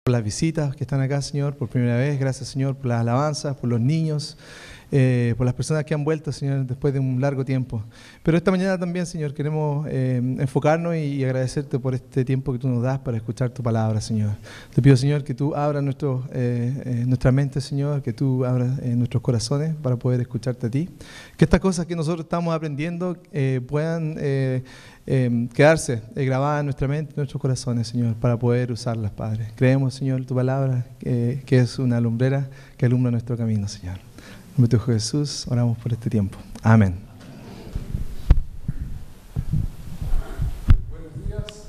por las visitas que están acá, Señor, por primera vez. Gracias, Señor, por las alabanzas, por los niños, por las personas que han vuelto, Señor, después de un largo tiempo. Pero esta mañana también, Señor, queremos enfocarnos y agradecerte por este tiempo que tú nos das para escuchar tu palabra, Señor. Te pido, Señor, que tú abras nuestra mente, Señor, que tú abras nuestros corazones para poder escucharte a ti. Que estas cosas que nosotros estamos aprendiendo puedan quedarse grabadas en nuestra mente, en nuestros corazones, Señor, para poder usarlas, Padre. Creemos, Señor, tu palabra, que es una lumbrera que alumbra nuestro camino, Señor. En nombre de Jesús, oramos por este tiempo. Amén. Buenos días.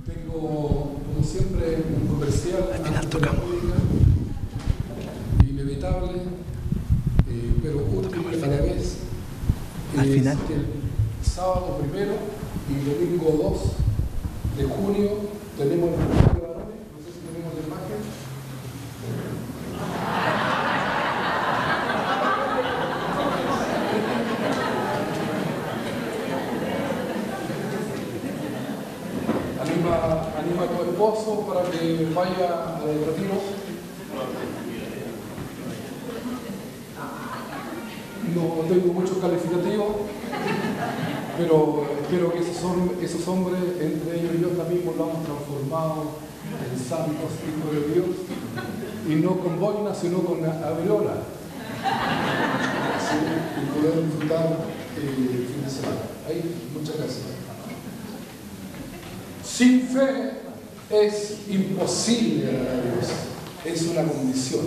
Tengo, como siempre, un comercial. Al final tocamos. Inevitable, pero útil a la vez. Al final. El sábado 1 y domingo 2 de junio tenemos el Festival de Varones. No sé si tenemos la imagen. Anima a tu esposo para que vaya al retiro. No tengo muchos calificativos, pero espero que esos hombres, entre ellos yo también, volvamos transformados en santos hijos de Dios, y no con boina, sino con aureola, y poder disfrutar el fin de semana. Ahí, muchas gracias. Sin fe es imposible agradar a Dios, es una condición.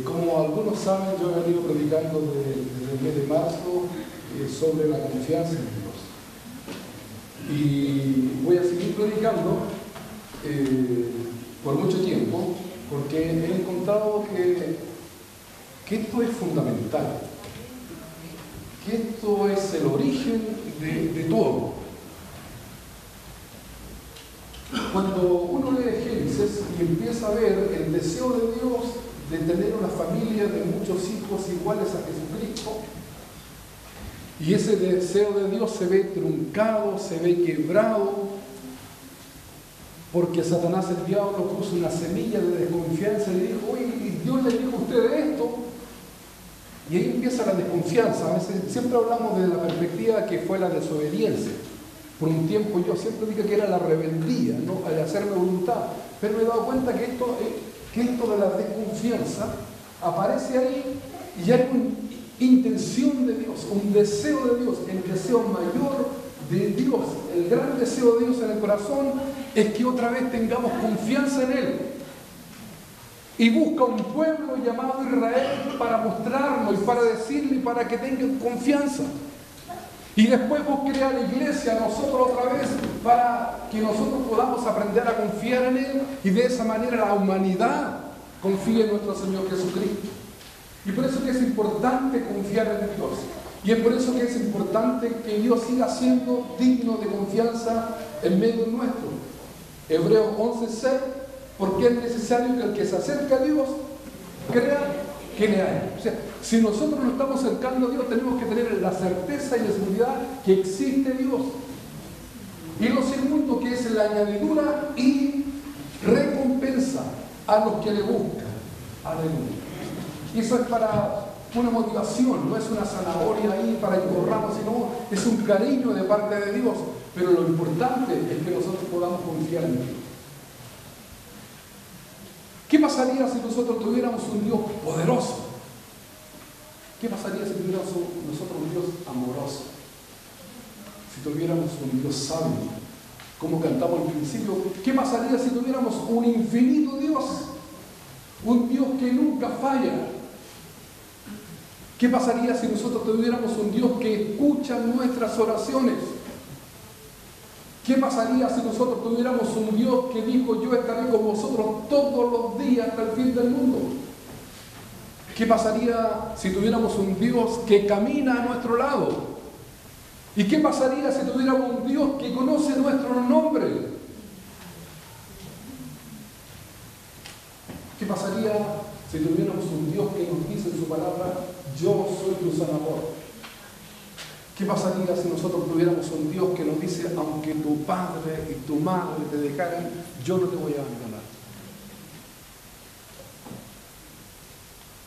Como algunos saben, yo he venido predicando desde el mes de marzo sobre la confianza en Dios. Y voy a seguir predicando por mucho tiempo, porque he encontrado que esto es fundamental, que esto es el origen de todo. Cuando uno lee Génesis y empieza a ver el deseo de Dios de tener una familia de muchos hijos iguales a Jesucristo, y ese deseo de Dios se ve truncado, se ve quebrado, porque Satanás, el diablo, puso una semilla de desconfianza y le dijo: oye, Dios le dijo a ustedes esto, y ahí empieza la desconfianza. A veces siempre hablamos de la perspectiva que fue la desobediencia. Por un tiempo yo siempre dije que era la rebeldía, ¿no? Al hacerme voluntad, pero me he dado cuenta que esto de la desconfianza aparece ahí, y hay una intención de Dios, un deseo de Dios. El deseo mayor de Dios, el gran deseo de Dios en el corazón, es que otra vez tengamos confianza en Él. Y busca un pueblo llamado Israel para mostrarnos y para decirle y para que tengan confianza. Y después vos creas la iglesia, nosotros otra vez, para que nosotros podamos aprender a confiar en Él, y de esa manera la humanidad confíe en nuestro Señor Jesucristo. Y por eso que es importante confiar en Dios. Y es por eso que es importante que Dios siga siendo digno de confianza en medio nuestro. Hebreos 11:6, porque es necesario que el que se acerque a Dios crea que le hay. O sea, si nosotros nos estamos acercando a Dios, tenemos que tener la certeza y la seguridad que existe Dios. Y lo segundo, que es la añadidura y recompensa a los que le buscan. Aleluya. Y eso es para una motivación, no es una zanahoria ahí para engorrarnos, sino es un cariño de parte de Dios. Pero lo importante es que nosotros podamos confiar en Dios. ¿Qué pasaría si nosotros tuviéramos un Dios poderoso? ¿Qué pasaría si tuviéramos nosotros un Dios amoroso? Si tuviéramos un Dios sabio, como cantamos al principio. ¿Qué pasaría si tuviéramos un infinito Dios? Un Dios que nunca falla. ¿Qué pasaría si nosotros tuviéramos un Dios que escucha nuestras oraciones? ¿Qué pasaría si nosotros tuviéramos un Dios que dijo: yo estaré con vosotros todos los días hasta el fin del mundo? ¿Qué pasaría si tuviéramos un Dios que camina a nuestro lado? ¿Y qué pasaría si tuviéramos un Dios que conoce nuestro nombre? ¿Qué pasaría si tuviéramos un Dios que nos dice en su palabra: yo soy tu sanador? ¿Qué pasaría si nosotros tuviéramos un Dios que nos dice, aunque tu padre y tu madre te dejaren, yo no te voy a abandonar?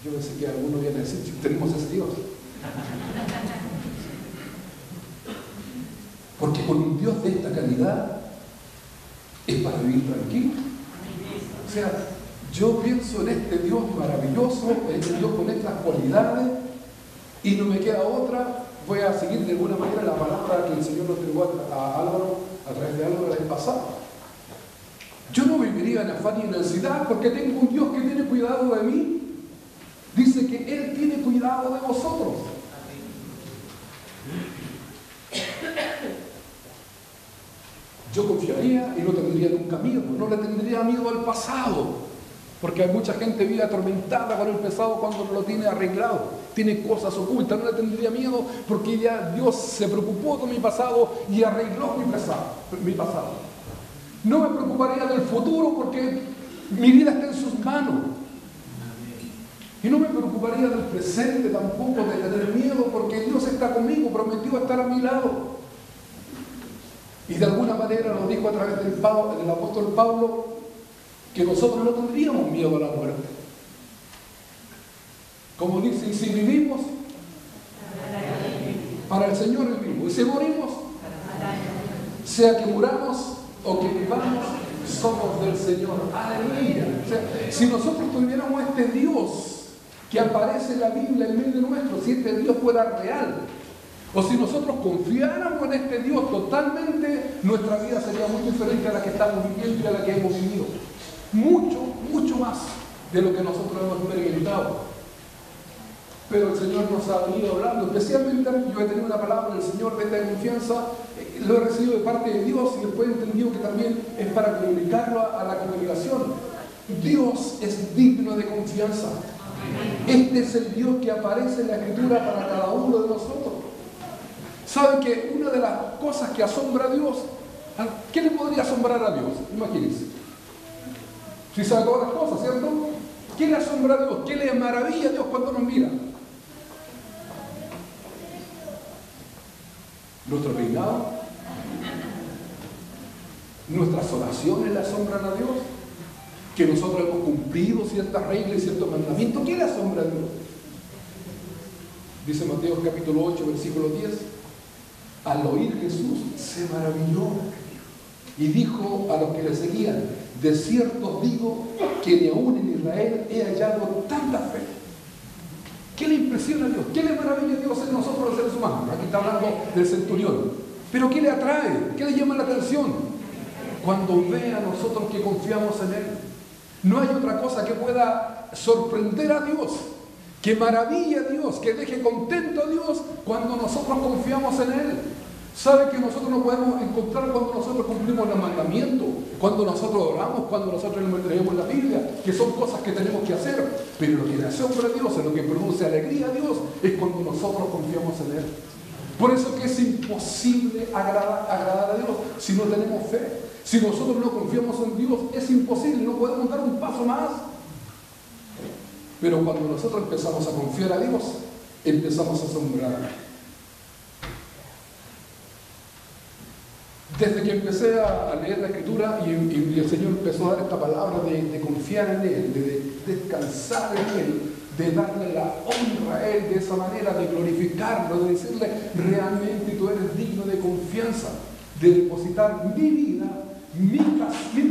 Yo pensé que alguno viene a decir, si tenemos ese Dios. Porque con un Dios de esta calidad es para vivir tranquilo. O sea, yo pienso en este Dios maravilloso, en este Dios con estas cualidades, y no me queda otra. Voy a seguir de alguna manera la palabra que el Señor nos entregó a Álvaro, a través de Álvaro el año pasado. Yo no viviría en afán y en ansiedad porque tengo un Dios que tiene cuidado de mí. Dice que Él tiene cuidado de vosotros. Yo confiaría y no tendría nunca miedo, no le tendría miedo al pasado. Porque hay mucha gente vive atormentada con el pasado cuando no lo tiene arreglado, tiene cosas ocultas. No le tendría miedo porque ya Dios se preocupó de mi pasado y arregló mi pasado. No me preocuparía del futuro porque mi vida está en sus manos. Y no me preocuparía del presente tampoco, de tener miedo, porque Dios está conmigo, prometió estar a mi lado. Y de alguna manera nos dijo a través del apóstol Pablo, que nosotros no tendríamos miedo a la muerte. Como dice, y si vivimos, para el Señor vivimos. Y si morimos, sea que muramos o que vivamos, somos del Señor. Aleluya. O sea, si nosotros tuviéramos este Dios que aparece en la Biblia en medio nuestro, si este Dios fuera real, o si nosotros confiáramos en este Dios totalmente, nuestra vida sería muy diferente a la que estamos viviendo y a la que hemos vivido. Mucho, mucho más de lo que nosotros hemos experimentado. Pero el Señor nos ha venido hablando, especialmente yo he tenido una palabra del Señor de esta confianza, lo he recibido de parte de Dios y después he entendido que también es para comunicarlo a la congregación. Dios es digno de confianza. Este es el Dios que aparece en la Escritura para cada uno de nosotros. ¿Saben que una de las cosas que asombra a Dios, qué le podría asombrar a Dios? Imagínense. Si sabe todas las cosas, ¿cierto? ¿Qué le asombra a Dios? ¿Qué le maravilla a Dios cuando nos mira? Nuestro peinado, nuestras oraciones le asombran a Dios, que nosotros hemos cumplido ciertas reglas y ciertos mandamientos. ¿Qué le asombra a Dios? Dice Mateo capítulo 8, versículo 10, al oír Jesús se maravilló y dijo a los que le seguían, de cierto os digo que ni aún en Israel he hallado tanta fe. ¿Qué le impresiona a Dios? ¿Qué le maravilla a Dios en nosotros los seres humanos? Aquí está hablando del centurión. ¿Pero qué le atrae? ¿Qué le llama la atención? Cuando ve a nosotros que confiamos en Él. No hay otra cosa que pueda sorprender a Dios, que maraville a Dios, que deje contento a Dios cuando nosotros confiamos en Él. ¿Sabe que nosotros no podemos encontrar cuando nosotros cumplimos los mandamientos, cuando nosotros oramos, cuando nosotros leemos la Biblia, que son cosas que tenemos que hacer? Pero lo que le asombra a Dios, lo que produce alegría a Dios, es cuando nosotros confiamos en Él. Por eso que es imposible agradar a Dios si no tenemos fe. Si nosotros no confiamos en Dios, es imposible, no podemos dar un paso más. Pero cuando nosotros empezamos a confiar a Dios, empezamos a asombrar. Desde que empecé a leer la Escritura y el Señor empezó a dar esta palabra de confiar en Él, de descansar en Él, de darle la honra a Él de esa manera, de glorificarlo, de decirle realmente tú eres digno de confianza, de depositar mi vida, mi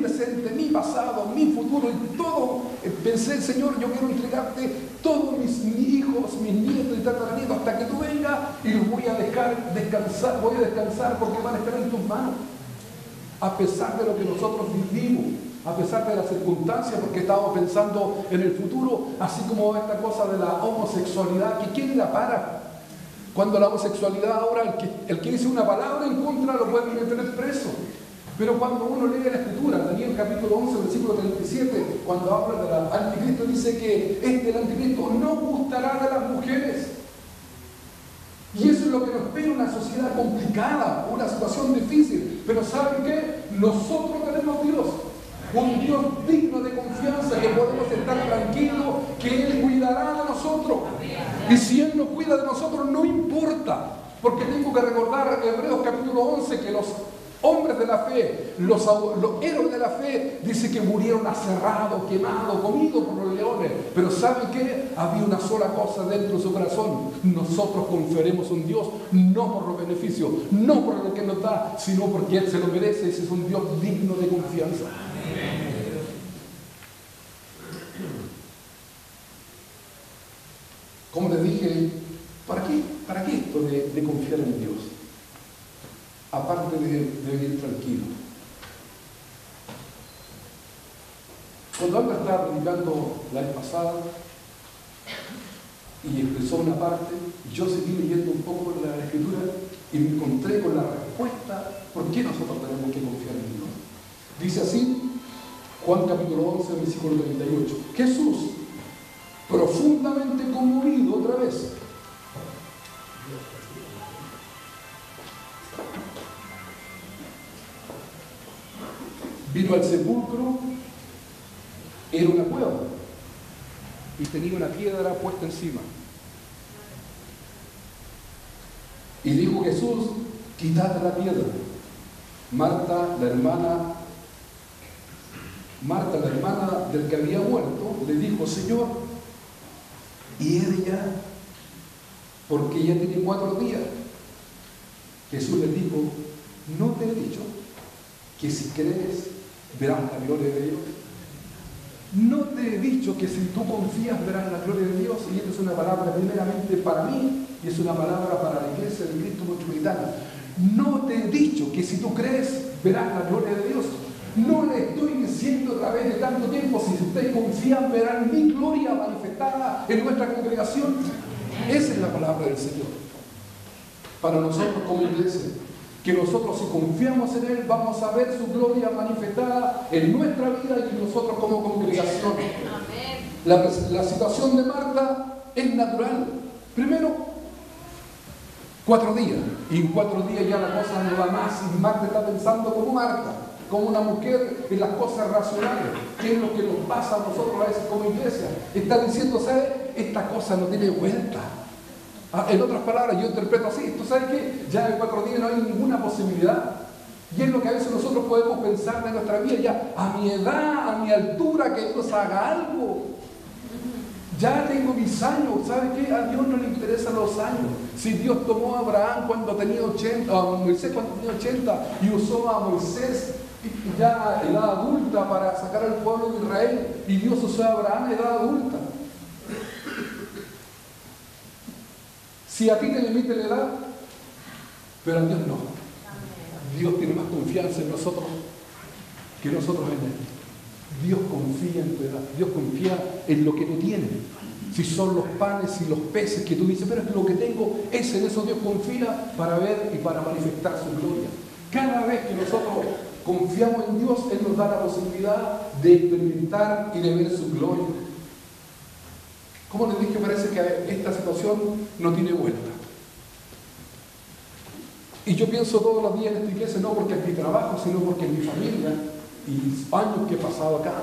presente, mi pasado, mi futuro y todo. Pensé, Señor, yo quiero entregarte todos mis hijos, mis nietos y tataranietos hasta que tú vengas y los voy a dejar descansar, voy a descansar porque van a estar en tus manos. A pesar de lo que nosotros vivimos, a pesar de las circunstancias, porque estábamos pensando en el futuro, así como esta cosa de la homosexualidad, que ¿quién la para? Cuando la homosexualidad ahora, el que dice una palabra en contra lo pueden meter preso. Pero cuando uno lee la Escritura, Daniel capítulo 11, versículo 37, cuando habla del anticristo, dice que el anticristo no gustará de las mujeres. Y eso es lo que nos espera, una sociedad complicada, una situación difícil. Pero ¿saben qué? Nosotros tenemos Dios, un Dios digno de confianza, que podemos estar tranquilos, que Él cuidará de nosotros. Y si Él nos cuida de nosotros, no importa, porque tengo Tengo que recordar Hebreos capítulo 11, que los hombres de la fe, los héroes de la fe, dice que murieron aserrados, quemados, comidos por los leones. Pero ¿saben qué? Había una sola cosa dentro de su corazón. Nosotros confiaremos en Dios, no por los beneficios, no por lo que nos da, sino porque Él se lo merece. Ese es un Dios digno de confianza. Como les dije, ¿para qué esto de confiar en Dios? Aparte de vivir tranquilo. Cuando Albert estaba predicando la vez pasada y expresó una parte, yo seguí leyendo un poco la Escritura y me encontré con la respuesta por qué nosotros tenemos que confiar en Dios. Dice así, Juan capítulo 11, versículo 38. Jesús, profundamente conmovido otra vez, vino al sepulcro, era una cueva y tenía una piedra puesta encima. Y dijo Jesús, quitad la piedra. Marta, la hermana del que había muerto, le dijo, Señor, ¿y ella? Porque ya tiene 4 días. Jesús le dijo, ¿no te he dicho que si crees verás la gloria de Dios? No te he dicho que si tú confías verás la gloria de Dios. Y esta es una palabra primeramente para mí y es una palabra para la iglesia de Cristo Metropolitana. No te he dicho que si tú crees verás la gloria de Dios. No le estoy diciendo a través de tanto tiempo, si ustedes confían verán mi gloria manifestada en nuestra congregación. Esa es la palabra del Señor para nosotros como iglesia, que nosotros si confiamos en Él vamos a ver su gloria manifestada en nuestra vida y nosotros como congregación. La situación de Marta es natural. Primero, 4 días, y en 4 días ya la cosa no va más y Marta está pensando como Marta, como una mujer en las cosas racionales, que es lo que nos pasa a nosotros a veces como iglesia. Está diciendo, ¿sabes? Esta cosa no tiene vuelta. En otras palabras, yo interpreto así, ¿tú sabes qué? Ya en 4 días no hay ninguna posibilidad. Y es lo que a veces nosotros podemos pensar de nuestra vida, ya a mi edad, a mi altura, que Dios haga algo. Ya tengo mis años, ¿sabe qué? A Dios no le interesan los años. Si Dios tomó a Abraham cuando tenía 80, a Moisés cuando tenía 80, y usó a Moisés ya en edad adulta para sacar al pueblo de Israel, y Dios usó a Abraham en edad adulta. Si a ti te limita la edad, pero a Dios no. Dios tiene más confianza en nosotros que nosotros en Él. Dios confía en tu edad, Dios confía en lo que tú tienes. Si son los panes y los peces que tú dices, pero es que lo que tengo es en eso Dios confía para ver y para manifestar su gloria. Cada vez que nosotros confiamos en Dios, Él nos da la posibilidad de experimentar y de ver su gloria. Como les dije, parece que esta situación no tiene vuelta. Y yo pienso todos los días en esta iglesia, no porque es mi trabajo, sino porque es mi familia y años que he pasado acá.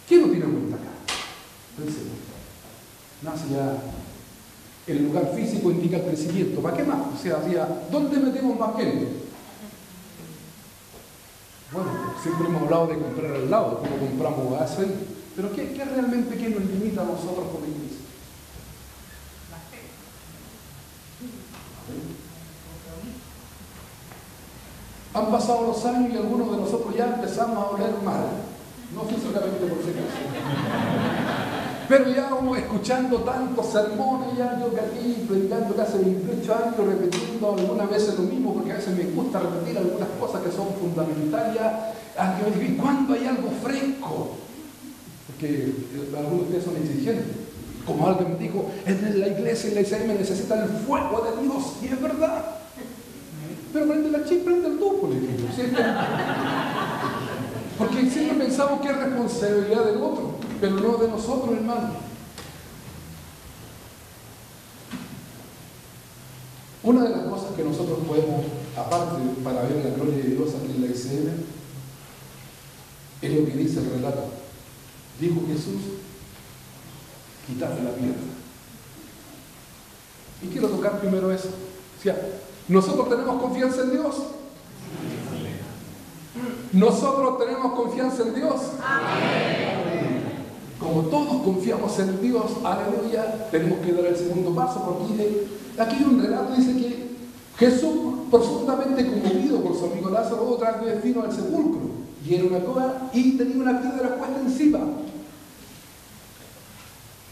¿Qué no tiene vuelta acá? Pensemos. Nace ya. El lugar físico indica el crecimiento. ¿Para qué más? O sea, ¿dónde metemos más gente? Bueno, siempre hemos hablado de comprar al lado, como compramos a Aspen, pero ¿qué realmente qué nos limita a nosotros como iglesia? La fe. Han pasado los años y algunos de nosotros ya empezamos a oler mal, no físicamente por si acaso. Pero ya vamos escuchando tantos sermones, ya yo que aquí predicando casi 28 años, repitiendo algunas veces lo mismo, porque a veces me gusta repetir algunas cosas que son fundamentales. ¿Y cuándo hay algo fresco? Porque algunos de ustedes son exigentes. Como alguien me dijo, en la iglesia, en la ICM necesitan el fuego de Dios, y es verdad. Pero prende la chispa, prende el tubo, le digo. Porque siempre pensamos que es responsabilidad del otro, pero no de nosotros, hermano. Una de las cosas que nosotros podemos, aparte para ver la gloria de Dios aquí en la ICM, es lo que dice el relato. Dijo Jesús, quitadle la piedra. Y quiero tocar primero eso. O sea, ¿nosotros tenemos confianza en Dios? ¿Nosotros tenemos confianza en Dios? Como todos confiamos en Dios, aleluya, tenemos que dar el segundo paso, porque aquí hay un relato, dice que Jesús, profundamente conmovido por su amigo Lázaro, otra vez vino al sepulcro, y era una cueva y tenía una piedra puesta encima.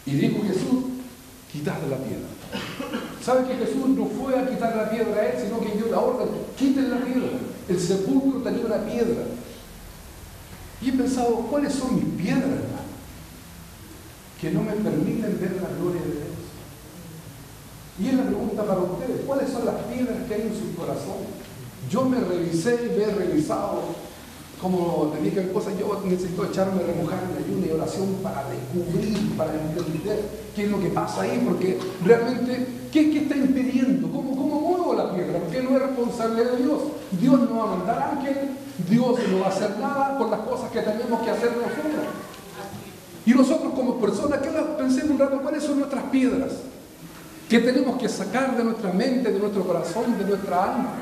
Y dijo Jesús, quitad la piedra. ¿Sabe que Jesús no fue a quitar la piedra a él, sino que dio la orden, quiten la piedra? El sepulcro tenía una piedra. Y he pensado, ¿cuáles son mis piedras, hermano? Que no me permiten ver la gloria de Dios. Y es la pregunta para ustedes, ¿cuáles son las piedras que hay en su corazón? Yo me revisé y me he revisado, como le dije cosas, yo necesito echarme a remojar en ayuno y oración para descubrir, para entender qué es lo que pasa ahí, porque realmente, ¿qué está impidiendo? ¿Cómo muevo la piedra? Porque no es responsabilidad de Dios. Dios no va a mandar ángel, Dios no va a hacer nada con las cosas que tenemos que hacer nosotros. Y nosotros como personas, que pensemos un rato, ¿cuáles son nuestras piedras? Que tenemos que sacar de nuestra mente, de nuestro corazón, de nuestra alma.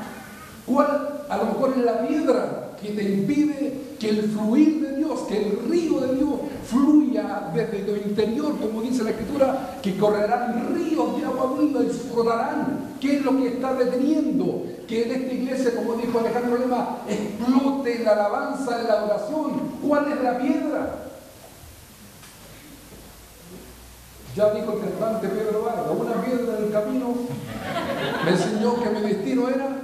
¿Cuál a lo mejor es la piedra que te impide que el fluir de Dios, que el río de Dios fluya desde tu interior, como dice la Escritura, que correrán ríos de agua viva y flotarán? ¿Qué es lo que está deteniendo que en esta iglesia, como dijo Alejandro Lema, explote la alabanza, la oración? ¿Cuál es la piedra? Ya dijo el cantante Pedro Vargas, una piedra en el camino me enseñó que mi destino era,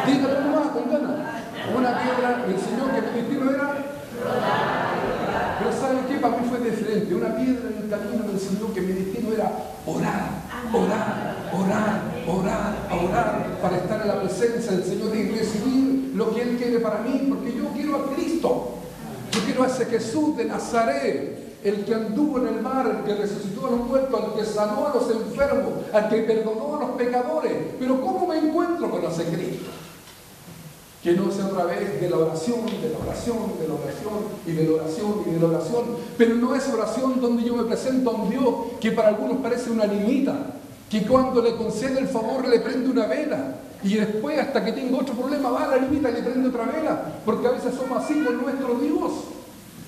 dígalo nomás con ganas, una piedra me enseñó que mi destino era, pero ¿saben qué? Para mí fue diferente. Una piedra en el camino me enseñó que mi destino era orar, para estar en la presencia del Señor y recibir lo que Él quiere para mí, porque yo quiero a Cristo, yo quiero a ese Jesús de Nazaret, el que anduvo en el mar, el que resucitó a los muertos, el que sanó a los enfermos, al que perdonó a los pecadores. Pero ¿cómo me encuentro con ese Cristo? Que no sea a través de la oración, de la oración, de la oración, y de la oración, y de la oración. Pero no es oración donde yo me presento a un Dios que para algunos parece una nimita, que cuando le concede el favor le prende una vela, y después hasta que tenga otro problema va a la nimita y le prende otra vela, porque a veces somos así con nuestro Dios.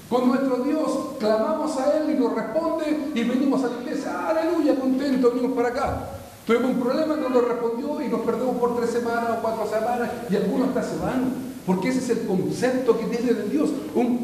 Con nuestro Dios clamamos a Él y nos responde y venimos a la iglesia, aleluya, contentos, venimos para acá. Tuvimos un problema, no nos respondió y nos perdemos por 3 semanas o 4 semanas y algunos hasta se van, porque ese es el concepto que tiene de Dios, un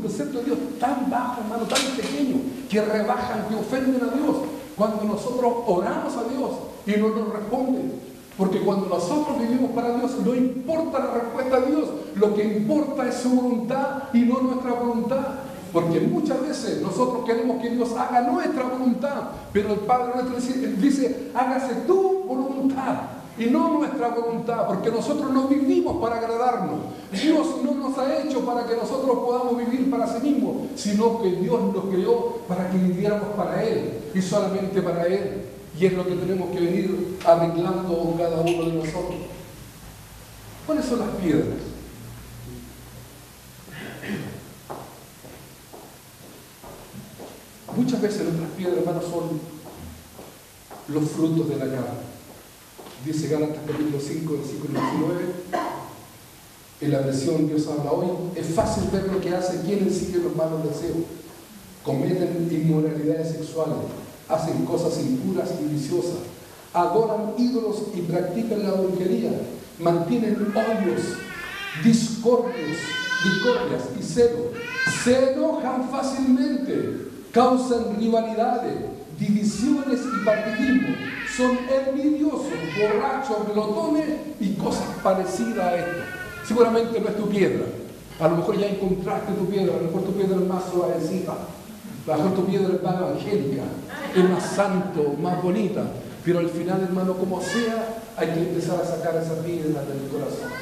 concepto de Dios tan bajo, hermano, tan pequeño, que rebajan, que ofenden a Dios. Cuando nosotros oramos a Dios y no nos responde. Porque cuando nosotros vivimos para Dios, no importa la respuesta de Dios, lo que importa es su voluntad y no nuestra voluntad. Porque muchas veces nosotros queremos que Dios haga nuestra voluntad, pero el Padre nuestro dice, hágase tu voluntad y no nuestra voluntad, porque nosotros no vivimos para agradarnos. Dios no nos ha hecho para que nosotros podamos vivir para sí mismos, sino que Dios nos creó para que viviéramos para Él y solamente para Él. Y es lo que tenemos que venir arreglando cada uno de nosotros. ¿Cuáles son las piedras? Muchas veces nuestras piedras, hermanos, son los frutos de la carne. Dice Gálatas capítulo 5, versículo 19. En la versión Dios habla hoy. Es fácil ver lo que hacen quienes siguen los malos deseos. Cometen inmoralidades sexuales. Hacen cosas impuras y viciosas, adoran ídolos y practican la brujería, mantienen odios, discordias y celos, se enojan fácilmente, causan rivalidades, divisiones y partidismo, son envidiosos, borrachos, glotones y cosas parecidas a esto. Seguramente no es tu piedra, a lo mejor ya encontraste tu piedra, a lo mejor tu piedra es más suavecita. A lo mejor tu piedra es más evangélica, es más santo, más bonita, pero al final, hermano, como sea, hay que empezar a sacar esa piedra del corazón.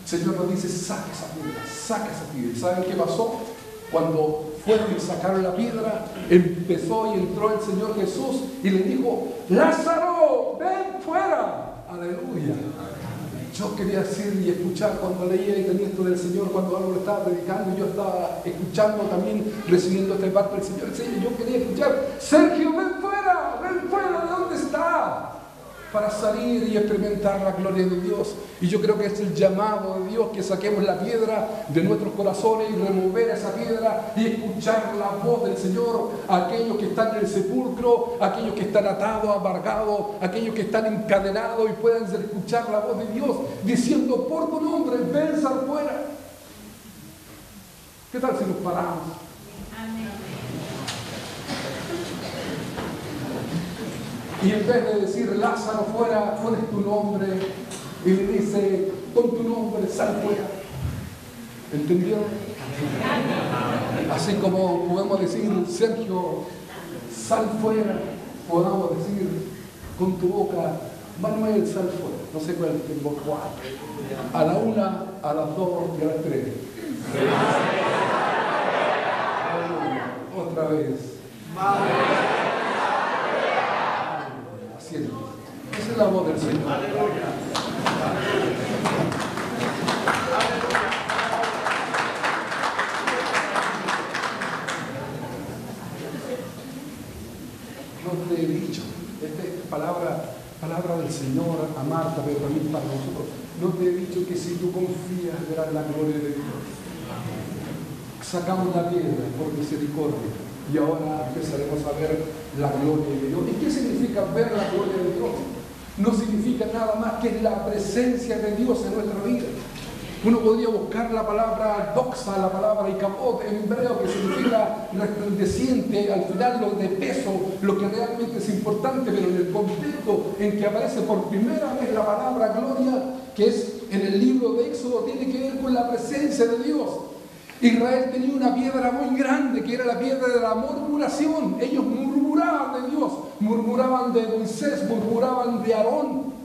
El Señor nos dice, saca esa piedra, saca esa piedra. ¿Saben qué pasó? Cuando fueron y sacaron la piedra, empezó y entró el Señor Jesús y le dijo, Lázaro, ven fuera. Aleluya. Yo quería decir y escuchar cuando leía y tenía esto del Señor, cuando algo le estaba predicando, yo estaba escuchando también, recibiendo esta parte del Señor. Yo quería escuchar, Sergio, ven fuera, ¿de dónde estás? para salir y experimentar la gloria de Dios. Y yo creo que es el llamado de Dios, que saquemos la piedra de nuestros corazones y remover esa piedra y escuchar la voz del Señor. Aquellos que están en el sepulcro, aquellos que están atados, amargados, aquellos que están encadenados y puedan escuchar la voz de Dios diciendo: por tu nombre, ven, sal fuera. ¿Qué tal si nos paramos? Y en vez de decir Lázaro fuera, pones tu nombre y le dice: con tu nombre, sal fuera. ¿Entendieron? Así como podemos decir: Sergio, sal fuera, podamos decir con tu boca: Manuel, sal fuera. No sé cuál tengo, cuál. A la 1, a las 2 y a las 3. Otra vez. Así es. Esa es la voz del Señor. No te he dicho, esta es palabra del Señor a Marta, pero también para nosotros. No te he dicho que si tú confías verás la gloria de Dios. Sacamos la piedra por misericordia y ahora empezaremos a ver la gloria de Dios. ¿Y qué significa ver la gloria de Dios? No significa nada más que la presencia de Dios en nuestra vida. Uno podría buscar la palabra doxa, la palabra ikapot en hebreo, que significa resplandeciente, al final lo de peso, lo que realmente es importante, pero en el contexto en que aparece por primera vez la palabra gloria, que es en el libro de Éxodo, tiene que ver con la presencia de Dios. Israel tenía una piedra muy grande, que era la piedra de la murmuración. Ellos murmuraban de Dios, murmuraban de Moisés, murmuraban de Aarón,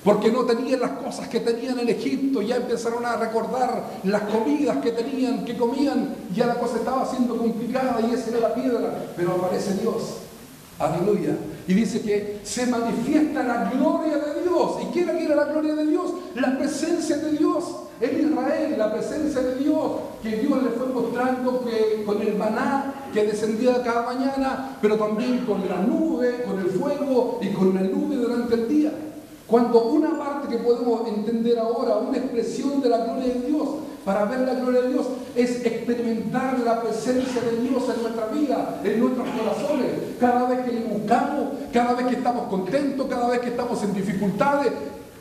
porque no tenían las cosas que tenían en Egipto. Ya empezaron a recordar las comidas que tenían, que comían. Ya la cosa estaba siendo complicada y esa era la piedra. Pero aparece Dios, aleluya, y dice que se manifiesta la gloria de Dios. ¿Y qué era la gloria de Dios? La presencia de Dios en Israel, la presencia de Dios, que Dios le fue mostrando que con el maná que descendía cada mañana, pero también con la nube, con el fuego y con la nube durante el día. Cuando una parte que podemos entender ahora, una expresión de la gloria de Dios, para ver la gloria de Dios, es experimentar la presencia de Dios en nuestra vida, en nuestros corazones. Cada vez que le buscamos, cada vez que estamos contentos, cada vez que estamos en dificultades,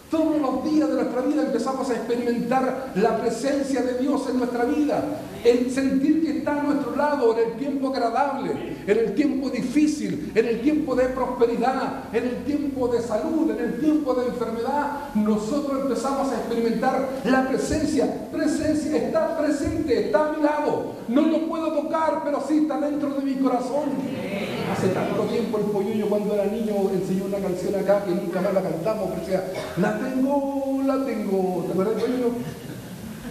todos los días de nuestra vida empezamos a experimentar la presencia de Dios en nuestra vida. El sentir que está a nuestro lado en el tiempo agradable, en el tiempo difícil, en el tiempo de prosperidad, en el tiempo de salud, en el tiempo de enfermedad, nosotros empezamos a experimentar la presencia. Presencia, está presente, está a mi lado. No lo puedo tocar, pero sí está dentro de mi corazón. Hace tanto tiempo el Polluyo, cuando era niño, enseñó una canción acá que nunca más la cantamos, porque decía: la tengo, ¿te acuerdas, Polluyo?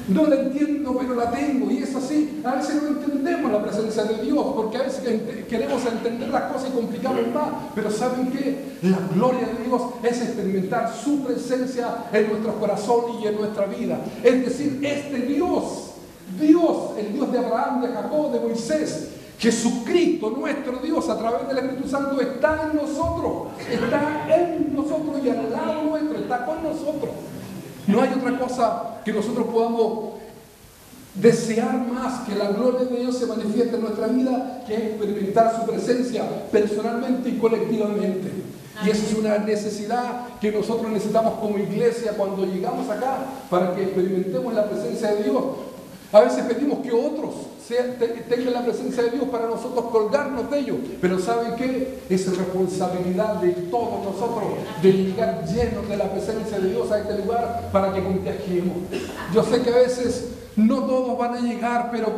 No la entiendo, pero la tengo. Y es así. A veces no entendemos la presencia de Dios, porque a veces queremos entender las cosas y complicamos más. Pero ¿saben qué? La gloria de Dios es experimentar su presencia en nuestros corazones y en nuestra vida. Es decir, este Dios, el Dios de Abraham, de Jacob, de Moisés, Jesucristo, nuestro Dios, a través del Espíritu Santo, está en nosotros y al lado nuestro, está con nosotros. No hay otra cosa que nosotros podamos desear más que la gloria de Dios se manifieste en nuestra vida, que experimentar su presencia personalmente y colectivamente. Y esa es una necesidad que nosotros necesitamos como iglesia cuando llegamos acá, para que experimentemos la presencia de Dios. A veces pedimos que otros tengan la presencia de Dios para nosotros colgarnos de ellos. Pero ¿saben qué? Es responsabilidad de todos nosotros de llegar llenos de la presencia de Dios a este lugar para que contagiemos. Yo sé que a veces no todos van a llegar, pero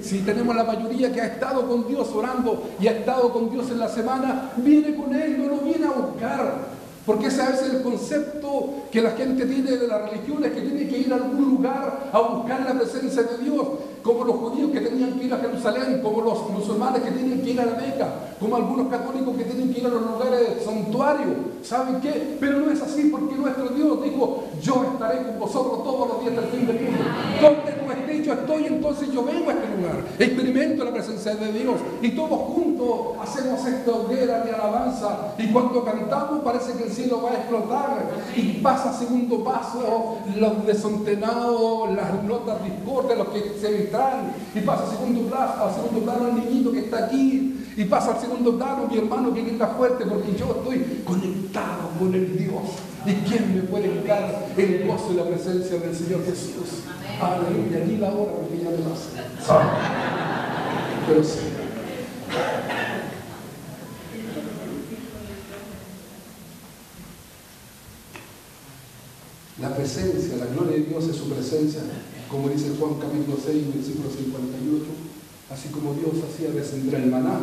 si tenemos la mayoría que ha estado con Dios orando y ha estado con Dios en la semana, viene con Él, no lo viene a buscar. Porque ese a veces el concepto que la gente tiene de la religión, es que tiene que ir a algún lugar a buscar la presencia de Dios, como los judíos que tenían que ir a Jerusalén, como los musulmanes que tienen que ir a la Meca, como algunos católicos que tienen que ir a los lugares santuarios. ¿Saben qué? Pero no es así, porque nuestro Dios dijo: yo estaré con vosotros todos los días del fin del mundo. Donde tú estés, yo estoy, entonces yo vengo a este lugar, experimento la presencia de Dios y todos juntos hacemos esta hoguera de alabanza y cuando cantamos parece que el cielo va a explotar y pasa a segundo paso los desentonados, las notas discordes, los que se distraen y pasa a segundo plano el niñito que está aquí y pasa al segundo plano mi hermano que grita fuerte porque yo estoy conectado con el Dios. ¿Y quién me puede quitar el gozo y la presencia del Señor Jesús? Aleluya, ni la hora porque ya me pasa. Pero sí. La presencia, la gloria de Dios es su presencia, como dice Juan capítulo 6, versículo 58, así como Dios hacía descender el maná,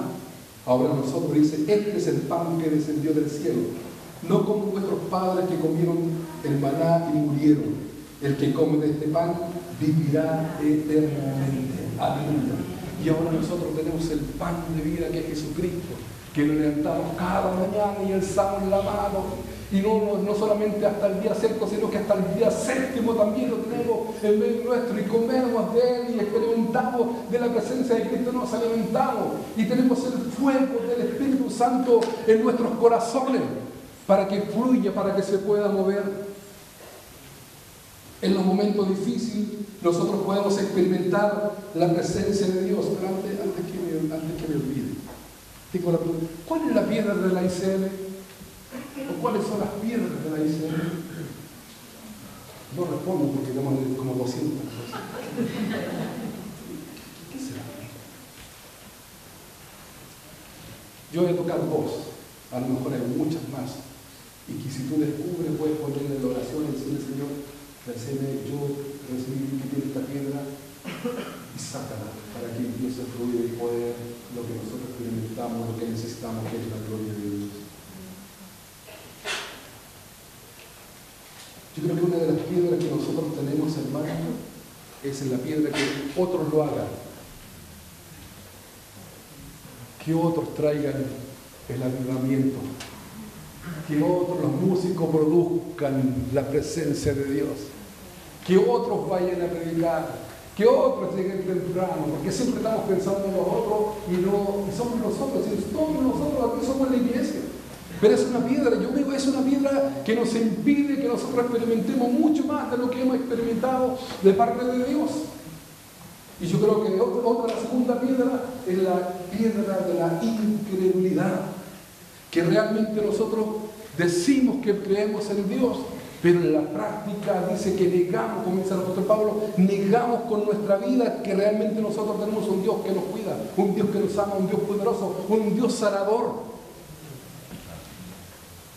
ahora nosotros dice, este es el pan que descendió del cielo. No como vuestros padres que comieron el maná y murieron. El que come de este pan vivirá eternamente. Aleluya. Y ahora nosotros tenemos el pan de vida que es Jesucristo, que lo levantamos cada mañana y alzamos la mano. Y no solamente hasta el día sexto, sino que hasta el día séptimo también lo tenemos en medio nuestro y comemos de Él y experimentamos de la presencia de Cristo, nos alimentamos y tenemos el fuego del Espíritu Santo en nuestros corazones para que fluya, para que se pueda mover. En los momentos difíciles nosotros podemos experimentar la presencia de Dios. Pero antes que me olvide, tengo la pregunta, ¿cuál es la piedra de la ICL? ¿O cuáles son las piedras de la ICL? No respondo porque tenemos como 200 cosas. ¿Qué será? Yo voy a tocar dos, a lo mejor hay muchas más. Y que si tú descubres, puedes ponerle la oración y decirle, Señor, yo recibí que tiene esta piedra y sácala para que empiece a fluir el poder, lo que nosotros experimentamos, lo que necesitamos, que es la gloria de Dios. Yo creo que una de las piedras que nosotros tenemos, hermano, es en la piedra que otros lo hagan. Que otros traigan el avivamiento. Que otros, los músicos, produzcan la presencia de Dios. Que otros vayan a predicar. Que otros lleguen temprano. Porque siempre estamos pensando en los otros y somos nosotros. Y todos nosotros aquí somos la iglesia. Pero es una piedra, yo digo, es una piedra que nos impide que nosotros experimentemos mucho más de lo que hemos experimentado de parte de Dios. Y yo creo que la segunda piedra es la piedra de la incredulidad. Que realmente nosotros decimos que creemos en Dios, pero en la práctica dice que negamos, como dice el apóstol Pablo, negamos con nuestra vida que realmente nosotros tenemos un Dios que nos cuida, un Dios que nos ama, un Dios poderoso, un Dios sanador.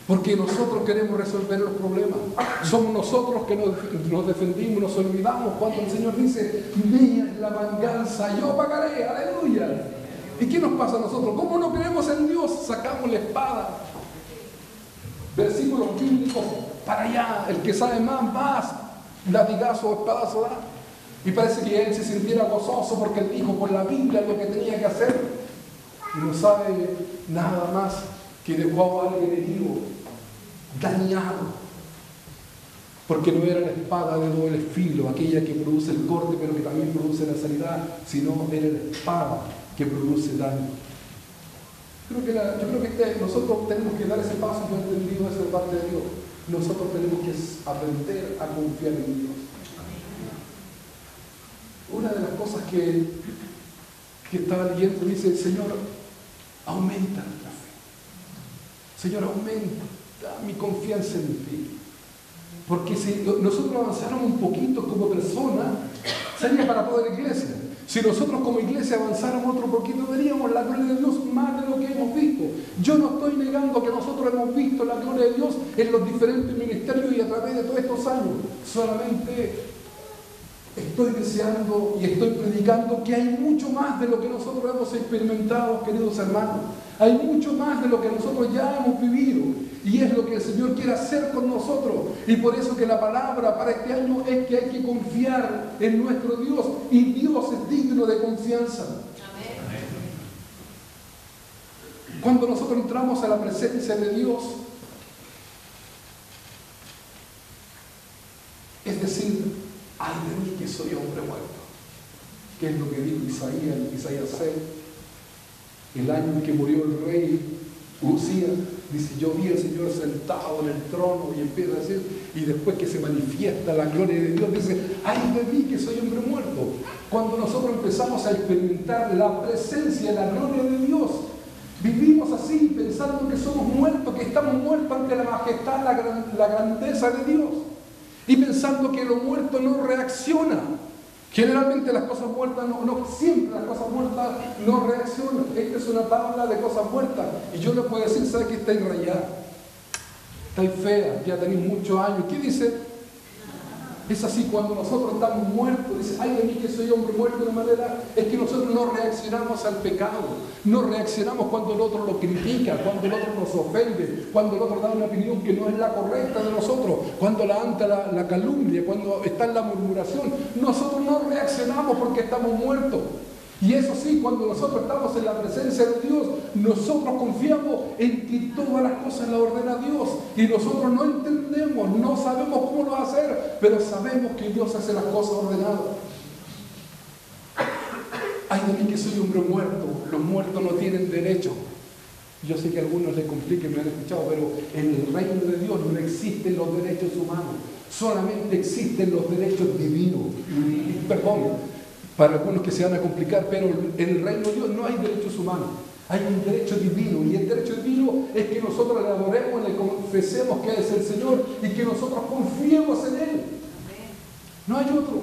Porque nosotros queremos resolver los problemas. Somos nosotros que nos defendimos, nos olvidamos cuando el Señor dice, mía es la venganza, yo pagaré, aleluya. ¿Y qué nos pasa a nosotros? ¿Cómo no creemos en Dios? Sacamos la espada. Versículos bíblicos, para allá, el que sabe más, latigazo o espadazo da. Y parece que él se sintiera gozoso porque él dijo por la Biblia lo que tenía que hacer. Y no sabe nada más que dejó a alguien herido, dañado, porque no era la espada de doble filo, aquella que produce el corte pero que también produce la sanidad, sino era la espada que produce daño. Yo creo que nosotros tenemos que dar ese paso. Yo he entendido eso de parte de Dios. Nosotros tenemos que aprender a confiar en Dios. Una de las cosas que estaba leyendo dice, Señor, aumenta nuestra fe. Señor, aumenta mi confianza en ti. Porque si nosotros avanzáramos un poquito como persona, sería para toda la iglesia. Si nosotros como iglesia avanzáramos otro poquito, veríamos la gloria de Dios más de lo que hemos visto. Yo no estoy negando que nosotros hemos visto la gloria de Dios en los diferentes ministerios y a través de todos estos años. Solamente estoy deseando y estoy predicando que hay mucho más de lo que nosotros hemos experimentado, queridos hermanos. Hay mucho más de lo que nosotros ya hemos vivido. Y es lo que el Señor quiere hacer con nosotros. Y por eso que la palabra para este año es que hay que confiar en nuestro Dios. Y Dios es digno de confianza. Amén. Cuando nosotros entramos a la presencia de Dios, es decir, ay de mí que soy hombre muerto. ¿Qué es lo que dijo Isaías en Isaías 6? El año en que murió el rey Uzías, dice, yo vi al Señor sentado en el trono, y empieza a decir, y después que se manifiesta la gloria de Dios, dice, ay de mí que soy hombre muerto. Cuando nosotros empezamos a experimentar la presencia, la gloria de Dios, vivimos así, pensando que somos muertos, que estamos muertos ante la majestad, la grandeza de Dios, y pensando que lo muerto no reacciona. Generalmente las cosas muertas, no siempre las cosas muertas no reaccionan. Esta es una tabla de cosas muertas, y yo le puedo decir, ¿sabe que estáis rayada? Estáis fea, ya tenéis muchos años. ¿Qué dice? Es así, cuando nosotros estamos muertos, dice, ay de mí que soy hombre muerto, de manera, es que nosotros no reaccionamos al pecado, no reaccionamos cuando el otro lo critica, cuando el otro nos ofende, cuando el otro da una opinión que no es la correcta de nosotros, cuando la calumnia, cuando está en la murmuración, nosotros no reaccionamos porque estamos muertos. Y eso sí, cuando nosotros estamos en la presencia de Dios, nosotros confiamos en que todas las cosas las ordena Dios. Y nosotros no entendemos, no sabemos cómo lo va a hacer, pero sabemos que Dios hace las cosas ordenadas. Ay de mí que soy hombre muerto, los muertos no tienen derecho. Yo sé que a algunos les complique, me han escuchado, pero en el reino de Dios no existen los derechos humanos, solamente existen los derechos divinos. Perdón, para algunos que se van a complicar, pero en el reino de Dios no hay derechos humanos, hay un derecho divino, y el derecho divino es que nosotros le adoremos, le confesemos que es el Señor y que nosotros confiemos en Él. No hay otro.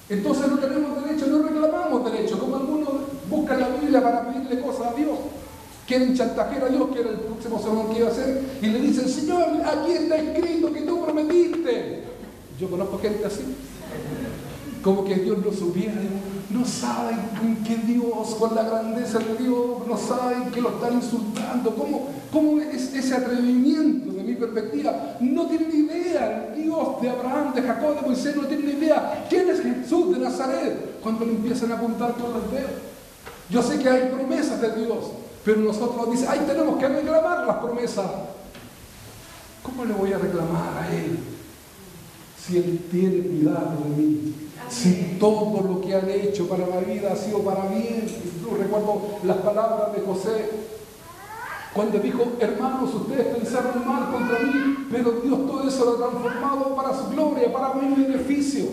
Entonces no tenemos derecho, no reclamamos derecho, como algunos buscan la Biblia para pedirle cosas a Dios. Quieren chantajear a Dios, que era el próximo sermón que iba a hacer, y le dicen, Señor, aquí está escrito que tú prometiste. Yo conozco gente así. Como que Dios lo supiera, no saben que Dios, con la grandeza de Dios, no saben que lo están insultando. ¿Cómo es ese atrevimiento de mi perspectiva? No tienen idea, el Dios de Abraham, de Jacob, de Moisés, no tienen idea. ¿Quién es Jesús de Nazaret? Cuando le empiezan a apuntar con los dedos. Yo sé que hay promesas de Dios, pero nosotros dicen, ay, tenemos que reclamar las promesas. ¿Cómo le voy a reclamar a Él si Él tiene cuidado de mí? Si todo lo que han hecho para la vida ha sido para bien. Yo recuerdo las palabras de José cuando dijo, hermanos, ustedes pensaron mal contra mí, pero Dios todo eso lo ha transformado para su gloria, para mi beneficio.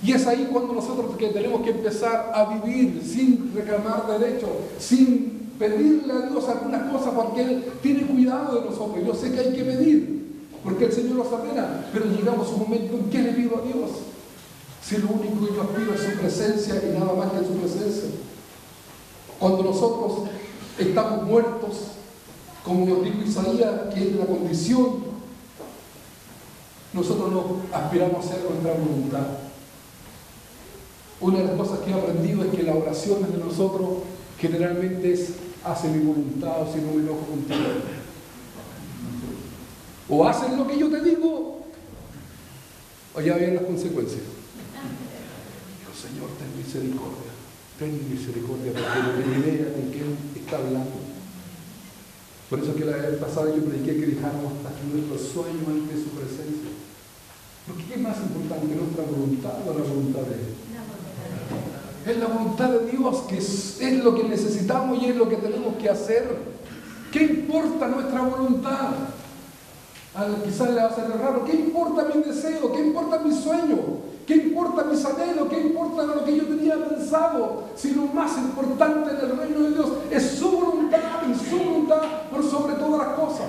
Y es ahí cuando nosotros que tenemos que empezar a vivir sin reclamar derechos, sin pedirle a Dios algunas cosas, porque Él tiene cuidado de nosotros. Yo sé que hay que pedir, porque el Señor nos ordena, pero llegamos a un momento en que le pido a Dios. Si lo único que yo aspiro es su presencia y nada más que su presencia. Cuando nosotros estamos muertos, como nos dijo Isaías, que es la condición, nosotros no aspiramos a hacer nuestra voluntad. Una de las cosas que he aprendido es que las oraciones de nosotros generalmente es, hace mi voluntad, o si no me enojo contigo. O haces lo que yo te digo, o ya vienen las consecuencias. Señor, ten misericordia, porque no tengo idea de qué Él está hablando. Por eso que la vez pasada yo prediqué que dejáramos hasta nuestros sueños ante su presencia. Porque ¿qué es más importante, nuestra voluntad o la voluntad de Él? Es la voluntad de Dios, que es lo que necesitamos y es lo que tenemos que hacer. ¿Qué importa nuestra voluntad? Quizás le va a ser raro. ¿Qué importa mi deseo? ¿Qué importa mi sueño? ¿Qué importa mis anhelos? ¿Qué importa lo que yo tenía pensado? Si lo más importante en el reino de Dios es su voluntad y su voluntad por sobre todas las cosas.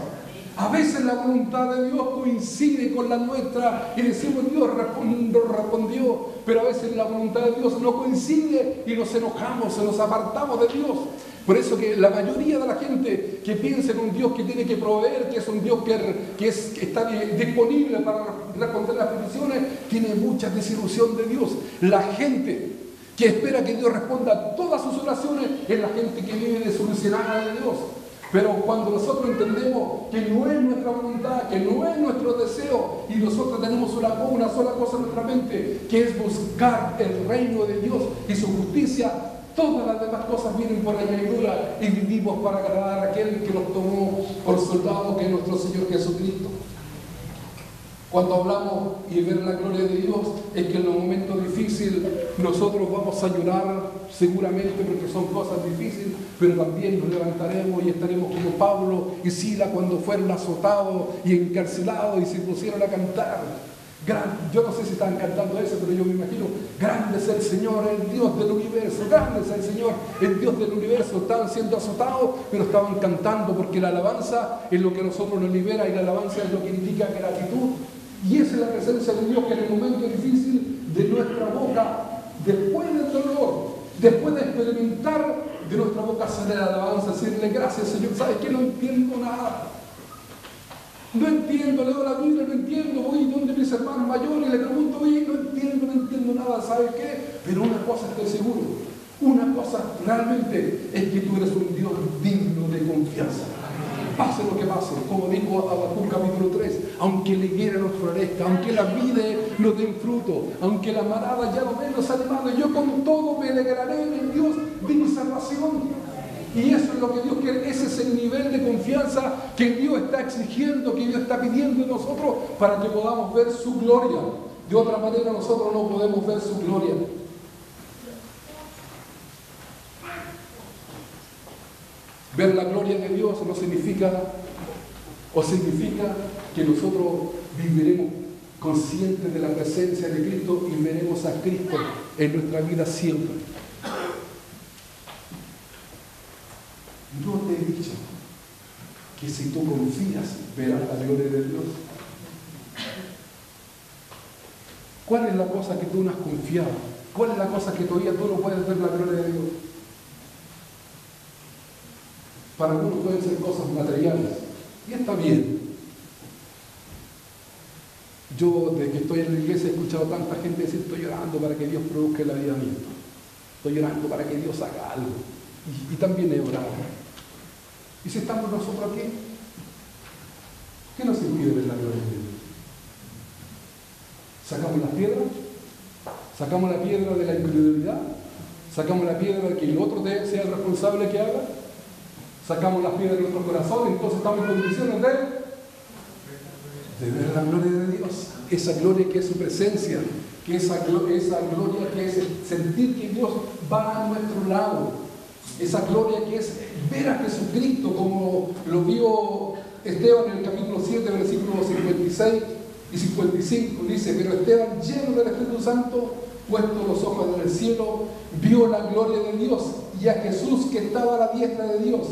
A veces la voluntad de Dios coincide con la nuestra y decimos, Dios nos respondió, pero a veces la voluntad de Dios no coincide y nos enojamos, nos apartamos de Dios. Por eso que la mayoría de la gente que piensa en un Dios que tiene que proveer, que es un Dios que está disponible para responder las peticiones, tiene mucha desilusión de Dios. La gente que espera que Dios responda a todas sus oraciones es la gente que vive desilusionada de Dios. Pero cuando nosotros entendemos que no es nuestra voluntad, que no es nuestro deseo, y nosotros tenemos una sola cosa en nuestra mente, que es buscar el reino de Dios y su justicia, todas las demás cosas vienen por añadidura y vivimos para agradar a aquel que nos tomó por soldado, que es nuestro Señor Jesucristo. Cuando hablamos y ver la gloria de Dios, es que en los momentos difíciles nosotros vamos a llorar seguramente porque son cosas difíciles, pero también nos levantaremos y estaremos como Pablo y Sila cuando fueron azotados y encarcelados y se pusieron a cantar. Yo no sé si estaban cantando eso, pero yo me imagino, grande es el Señor, el Dios del universo, grande es el Señor, el Dios del universo. Estaban siendo azotados, pero estaban cantando, porque la alabanza es lo que a nosotros nos libera y la alabanza es lo que indica gratitud. Y esa es la presencia de Dios que en el momento difícil de nuestra boca, después del dolor, después de experimentar, de nuestra boca sale la alabanza, decirle gracias Señor. ¿Sabes qué? No entiendo nada. No entiendo, leo la Biblia, no entiendo, voy donde mis hermanos mayores y le pregunto, oye, no entiendo nada, ¿sabes qué? Pero una cosa estoy seguro, una cosa realmente es que tú eres un Dios digno de confianza. Pase lo que pase, como dijo Habacuc capítulo 3, aunque la higuera nos florezca, aunque la vid nos den fruto, aunque la manada ya no menos animada, yo con todo me alegraré en el Dios de mi salvación. Y eso es lo que Dios quiere, ese es el nivel de confianza que Dios está exigiendo, que Dios está pidiendo de nosotros para que podamos ver su gloria. De otra manera nosotros no podemos ver su gloria. Ver la gloria de Dios no significa, o significa que nosotros viviremos conscientes de la presencia de Cristo y veremos a Cristo en nuestra vida siempre. No te he dicho que si tú confías, verás la gloria de Dios. ¿Cuál es la cosa que tú no has confiado? ¿Cuál es la cosa que todavía tú no puedes ver la gloria de Dios? Para algunos pueden ser cosas materiales. Y está bien. Yo, desde que estoy en la iglesia, he escuchado a tanta gente decir, estoy llorando para que Dios produzca el avivamiento. Estoy llorando para que Dios haga algo. Y también he orado. ¿Y si estamos nosotros aquí? ¿Qué nos impide ver la gloria de Dios? ¿Sacamos las piedras? ¿Sacamos la piedra de la incredulidad? ¿Sacamos la piedra de que el otro sea el responsable que haga? ¿Sacamos las piedras de nuestro corazón? Entonces estamos en condiciones de ver la gloria de Dios. Esa gloria que es su presencia, que esa gloria que es sentir que Dios va a nuestro lado. Esa gloria que es ver a Jesucristo, como lo vio Esteban en el capítulo 7, versículos 56 y 55. Dice, pero Esteban, lleno del Espíritu Santo, puesto los ojos en el cielo, vio la gloria de Dios y a Jesús que estaba a la diestra de Dios.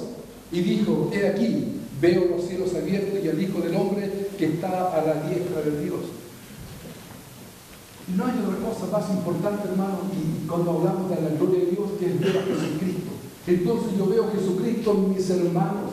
Y dijo, he aquí, veo los cielos abiertos y al Hijo del Hombre que está a la diestra de Dios. Y no hay otra cosa más importante, hermano, y cuando hablamos de la gloria de Dios, que es ver a Jesucristo. Entonces yo veo a Jesucristo en mis hermanos.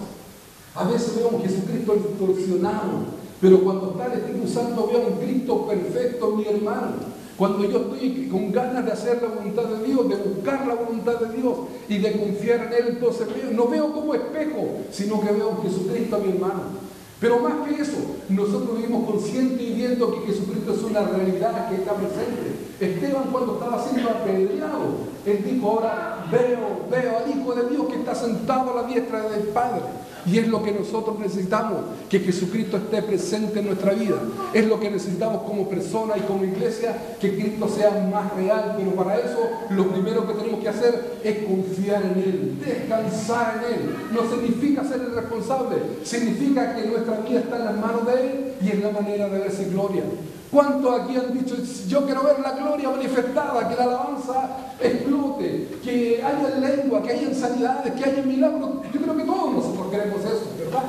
A veces veo a un Jesucristo distorsionado, pero cuando está el Espíritu Santo veo a un Cristo perfecto en mi hermano. Cuando yo estoy con ganas de hacer la voluntad de Dios, de buscar la voluntad de Dios y de confiar en Él, entonces no veo como espejo, sino que veo a Jesucristo a mi hermano. Pero más que eso, nosotros vivimos conscientes y viendo que Jesucristo es una realidad que está presente. Esteban, cuando estaba siendo apedreado, él dijo, ahora veo al Hijo de Dios que está sentado a la diestra del Padre. Y es lo que nosotros necesitamos, que Jesucristo esté presente en nuestra vida. Es lo que necesitamos como persona y como iglesia, que Cristo sea más real. Pero para eso, lo primero que tenemos que hacer es confiar en Él, descansar en Él. No significa ser el responsable, significa que nuestra vida está en las manos de Él y es la manera de ver su gloria. ¿Cuántos aquí han dicho, yo quiero ver la gloria manifestada, que la alabanza explote, que haya lengua, que haya sanidades, que haya milagros? Yo creo que todos nosotros queremos eso, ¿verdad?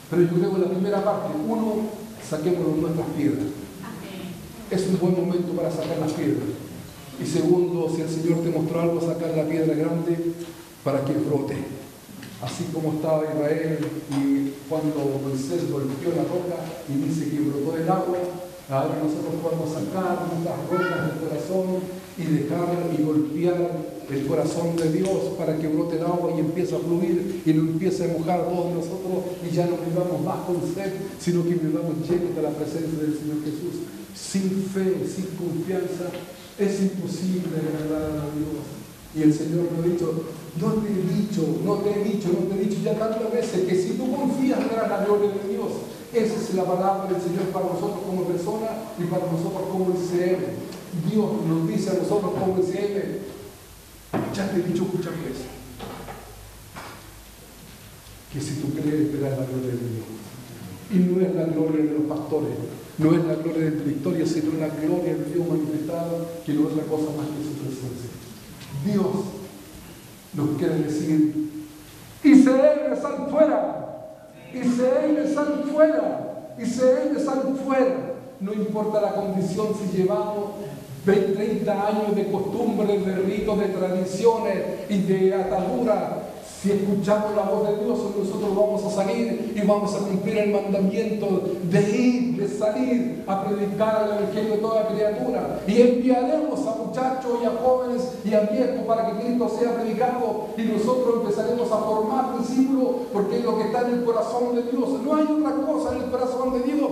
Pero yo creo que en la primera parte, uno, saquemos nuestras piedras. Es un buen momento para sacar las piedras. Y segundo, si el Señor te mostró algo, sacar la piedra grande para que brote. Así como estaba Israel y cuando Moisés golpeó la roca y dice que brotó el agua, ahora nosotros podemos sacar nuestras rocas del corazón y dejar y golpear el corazón de Dios para que brote el agua y empiece a fluir y no empiece a mojar a todos nosotros y ya no vivamos más con sed, sino que vivamos llenos de la presencia del Señor Jesús. Sin fe, sin confianza, es imposible agradar a Dios. Y el Señor me ha dicho, no te he dicho ya tantas veces que si tú confías verás la gloria de Dios. Esa es la palabra del Señor para nosotros como personas y para nosotros como ICM. Dios nos dice a nosotros como ICM, ya te he dicho muchas veces, que si tú crees verás la gloria de Dios. Y no es la gloria de los pastores, no es la gloria de tu victoria, sino la gloria de Dios manifestada, que no es otra cosa más que su presencia. Dios nos quiere decir, ICM, sal fuera, ICM, sal fuera, ICM, sal fuera. No importa la condición, si llevamos 20, 30 años de costumbres, de ritos, de tradiciones y de ataduras. Si escuchamos la voz de Dios, nosotros vamos a salir y vamos a cumplir el mandamiento de ir, de salir a predicar el evangelio de toda criatura. Y enviaremos a muchachos y a jóvenes y a viejos para que Cristo sea predicado, y nosotros empezaremos a formar discípulos, porque es lo que está en el corazón de Dios. No hay otra cosa en el corazón de Dios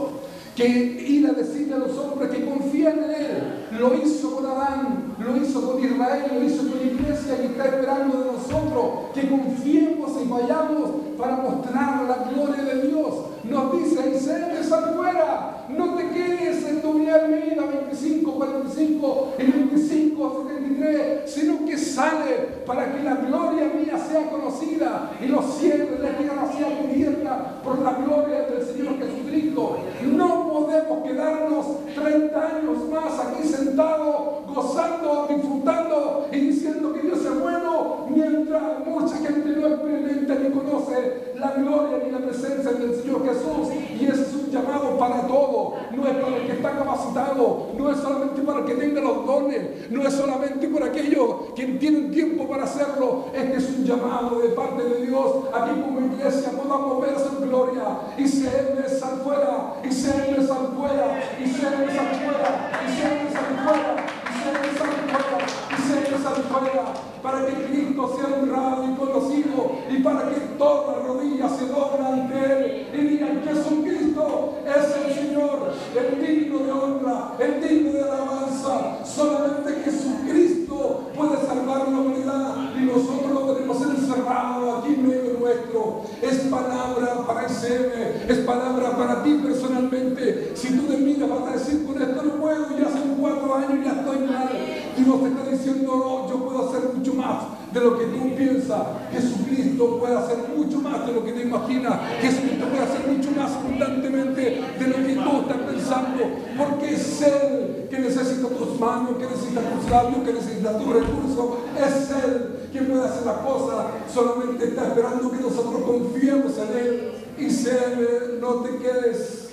que ir a decirle a los hombres que confían en Él. Lo hizo con Adán, lo hizo con Israel, lo hizo con la iglesia, que está esperando de nosotros que confiemos y vayamos para mostrar la gloria de Dios. Nos dice, ICM, sal fuera, no te quedes en tu Almeida 25, 45 y 25, 73, sino que sale para que la gloria mía sea conocida y los cielos de la tierra sean cubierta por la gloria del Señor Jesucristo. No podemos quedarnos 30 años más aquí sentados, gozando, disfrutando y diciendo que Dios es bueno, mientras mucha gente no experimenta ni conoce la gloria ni la presencia del Señor Jesús. Y ese es un llamado para todos, no es para el que está capacitado, no es solamente para el que tenga los dones, no es solamente para aquellos que tienen tiempo para hacerlo. Este es un llamado de parte de Dios a que como iglesia podamos ver su gloria. ICM, sal fuera, ICM, sal fuera, ICM, sal fuera, ICM, sal fuera, ICM, sal fuera, ICM, sal fuera, para que Cristo sea honrado y conocido, y para que toda rodilla se doble ante Él y digan: Jesucristo es el Señor, el digno de honra, el digno de alabanza. Solamente Jesucristo puede salvar la humanidad, y nosotros lo tenemos encerrado aquí en medio nuestro. Es palabra para ICM, es palabra para ti personalmente. Si tú te miras, vas a decir: con esto no puedo, ya son 4 años y ya estoy mal. Dios te está diciendo: no, yo puedo hacer mucho más de lo que tú piensas. Jesucristo puede hacer mucho más de lo que te imaginas. Jesucristo puede hacer mucho más abundantemente de lo que tú estás pensando, porque es Él que necesita tus manos, que necesita tus labios, que necesita tus recursos. Es Él quien puede hacer las cosas. Solamente está esperando que nosotros confiemos en Él. ICM, no te quedes.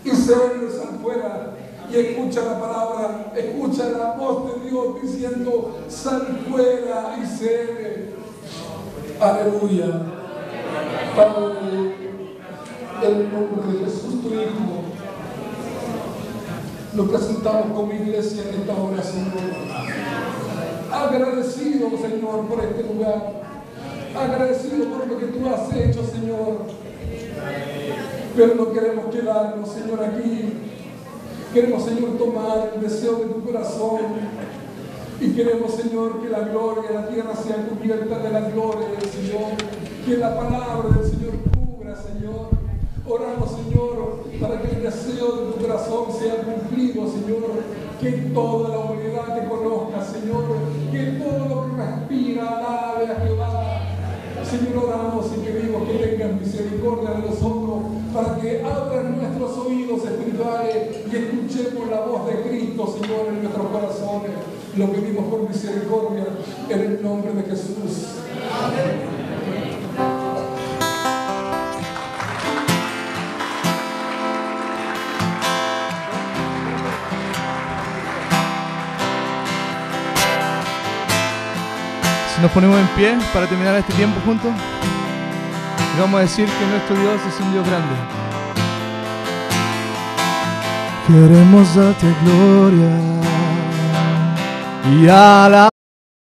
ICM, sal fuera y escucha la palabra, escucha la voz de Dios diciendo: sal fuera, ICM. Aleluya. Padre, en el nombre de Jesús, tu Hijo, nos presentamos como iglesia en esta hora, Señor. Agradecido, Señor, por este lugar. Agradecido por lo que tú has hecho, Señor. Pero no queremos quedarnos, Señor, aquí. Queremos, Señor, tomar el deseo de tu corazón. Y queremos, Señor, que la gloria de la tierra sea cubierta de la gloria del Señor. Que la palabra del Señor cubra, Señor. Oramos, Señor, para que el deseo de tu corazón sea cumplido, Señor. Que toda la humanidad te conozca, Señor. Que todo lo que respira alabe a Jehová. Señor, oramos y pedimos que tengas misericordia de nosotros, para que abran nuestros oídos espirituales y escuchemos la voz de Cristo, Señor, en nuestros corazones. Lo pedimos por misericordia en el nombre de Jesús. Amén. Nos ponemos en pie para terminar este tiempo juntos y vamos a decir que nuestro Dios es un Dios grande. Queremos darte gloria y alabanza.